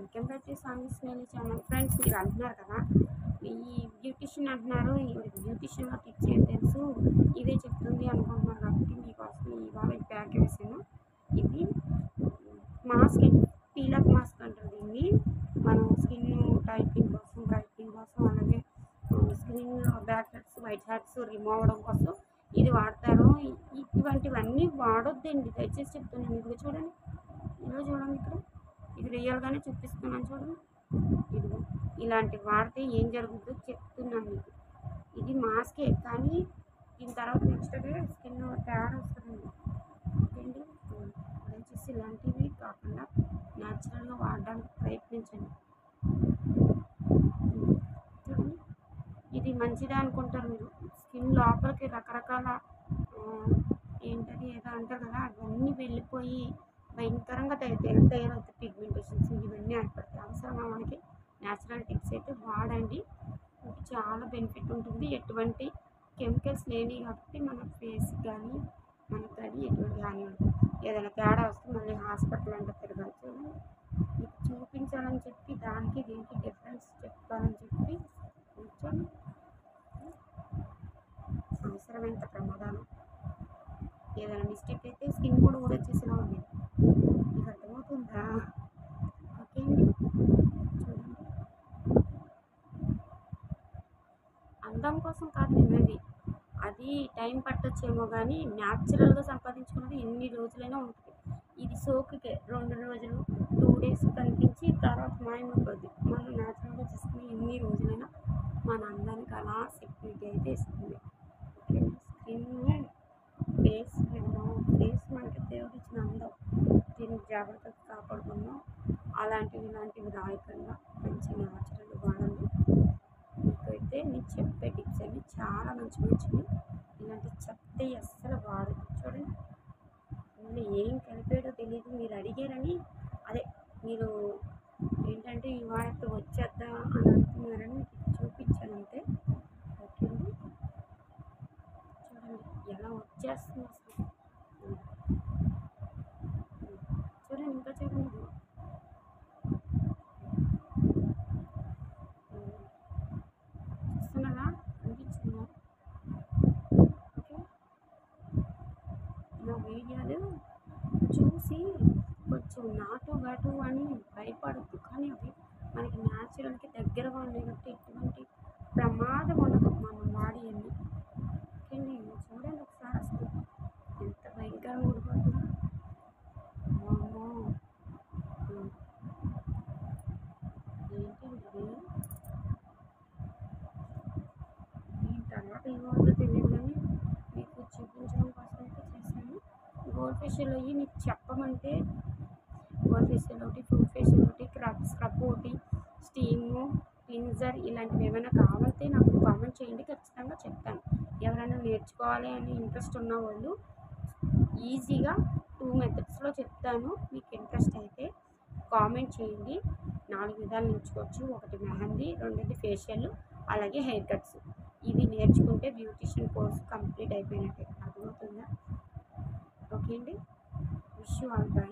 Welcome back to song Snehi channel. Friends, మీరు అంటున్నారు కదా, ఈ బ్యూటిషియన్ అంటున్నారు, ఈవిడికి బ్యూటిషియన్లో టిప్స్ ఏం తెలుసు, ఇవే చెప్తుంది అనుకుంటున్నారు. కాబట్టి మీకోసం ఇవాళ ప్యాక్ వేసాను. ఇది మాస్క్ అండి, పీలప్ మాస్క్ అంటారు దీన్ని. మనం స్కిన్ టైపింగ్ కోసం, బ్రైట్నింగ్ కోసం, అలాగే skin back heads, white heads remove అవ్వడం కోసం ఇది వాడతారు. ఇటువంటివన్నీ వాడొద్దండి, దయచేసి చెప్తున్నాను. ఇదిగో చూడండి, ఇదిగో చూడండి, ఇక్కడ ఇది రియల్గానే చూపిస్తున్నాను చూడండి. ఇదిగో ఇలాంటివి వాడితే ఏం జరుగుతుందో చెప్తున్నాను మీకు. ఇది మాస్కే, కానీ దీని తర్వాత నెక్స్ట్ డే స్కిన్ తేడా వస్తుందండి. ఓకేండి, దయచేసి ఇలాంటివి కాకుండా న్యాచురల్గా వాడడానికి ప్రయత్నించండి. చూడండి, ఇది మంచిదే అనుకుంటారు మీరు. స్కిన్ లోపలికి రకరకాల ఏంటది ఏదో అంటారు కదా, అవన్నీ వెళ్ళిపోయి భయంకరంగా తయారవుతాయి. పిగ్మెంటేషన్స్ ఇవన్నీ ఏర్పడతాయి. అవసరమా మనకి? న్యాచురల్ టిప్స్ అయితే వాడండి, చాలా బెనిఫిట్ ఉంటుంది. ఎటువంటి కెమికల్స్ లేని కాబట్టి మన ఫేస్ కానీ మనకు కానీ ఎటువంటి హాని ఉంటుంది. ఏదైనా తేడా వస్తే మళ్ళీ హాస్పిటల్ అంటే తిరగాలి. చూడండి, మీకు చూపించాలని చెప్పి దానికి దీనికి డిఫరెన్స్ చెప్తానని చెప్పి కూర్చొని అవసరమైన ప్రమాదాలు. ఏదైనా మిస్టేక్ అయితే స్కిన్ కూడా ఊడొచ్చేసినా ఉంది. మీకు అర్థమవుతుందా? ఓకే అండి, చూడండి. అందం కోసం కాదు వినండి, అది టైం పట్టొచ్చేమో కానీ న్యాచురల్గా సంపాదించుకున్నది ఎన్ని రోజులైనా ఉంటుంది. ఇది సోకుకే 2 రోజులు 2 డేస్ కనిపించి తర్వాత మాయమైపోద్ది. మనం న్యాచురల్గా చేసుకుని ఎన్ని రోజులైనా మన అందానికి అలా సెక్యూరిటీ అయితే ఇస్తుంది. ఓకే, స్కిన్ ఫేస్ ఫేస్ మనకి దేవుడు ఇచ్చిన అందం, దీన్ని జాగ్రత్తగా కాపాడుకుందాం. ఇలాంటివి రాయకుండా మంచి న్యాచురల్ వాడండి. మీకైతే నేను చెప్పే టిప్స్ అన్ని చాలా మంచివి. ఇలాంటి చెప్తే అస్సలు వాడదు. చూడండి, ఇందులో ఏం కలిపాడో తెలియదు. మీరు అడిగారని, అదే మీరు ఏంటంటే ఈ వాడితే వచ్చేద్దా అని అంటున్నారని మీకు చూపించాను అంతే. ఓకే అండి, చూడండి ఎలా వచ్చేస్తుంది అసలు. చూడండి, ఇంకా చూడండి, చూస్తున్నారా? అనిపించిందా? ఓకే, నా వీడియోలు చూసి కొంచెం నాటు అని భయపడద్దు, కానీ అవి మనకి న్యాచురల్కి దగ్గరగా ఉన్నాయి కాబట్టి ఎటువంటి ప్రమాదం ఉండదు మనం వాడి అన్ని. ఓకే అండి, చూడండి ఒకసారి అసలు ఎంత భయంకరంగా ఊడిపోతుందో. అమ్మో, ఏంటండి దీని తర్వాత ఏమవుతుందో తెలియదు, కానీ మీకు చూపించడం కోసం అయితే చేశాను. గోల్డ్ ఫేషియల్ అయ్యి మీకు చెప్పమంటే గోల్డ్ ఫేషియల్ ఒకటి, ఫుడ్ ఫేషియల్ ఒకటి, స్క్రబ్ ఒకటి, స్టీము, క్లిన్జర్ ఇలాంటివి ఏమైనా కావాలంటే నాకు కామెంట్ చేయండి, ఖచ్చితంగా చెప్తాను. ఎవరైనా నేర్చుకోవాలి అని ఇంట్రెస్ట్ ఉన్న వాళ్ళు ఈజీగా 2 మెథడ్స్లో చెప్తాను. మీకు ఇంట్రెస్ట్ అయితే కామెంట్ చేయండి. 4 విధాలు నేర్చుకోవచ్చు. ఒకటి మెహందీ, రెండోది ఫేషియల్, అలాగే హెయిర్ కట్స్. ఇవి నేర్చుకుంటే బ్యూటిషియన్ కోర్స్ కంప్లీట్ అయిపోయినట్టే. అర్థమవుతుందా? ఓకే అండి, విష్ యూ ఆల్ బై.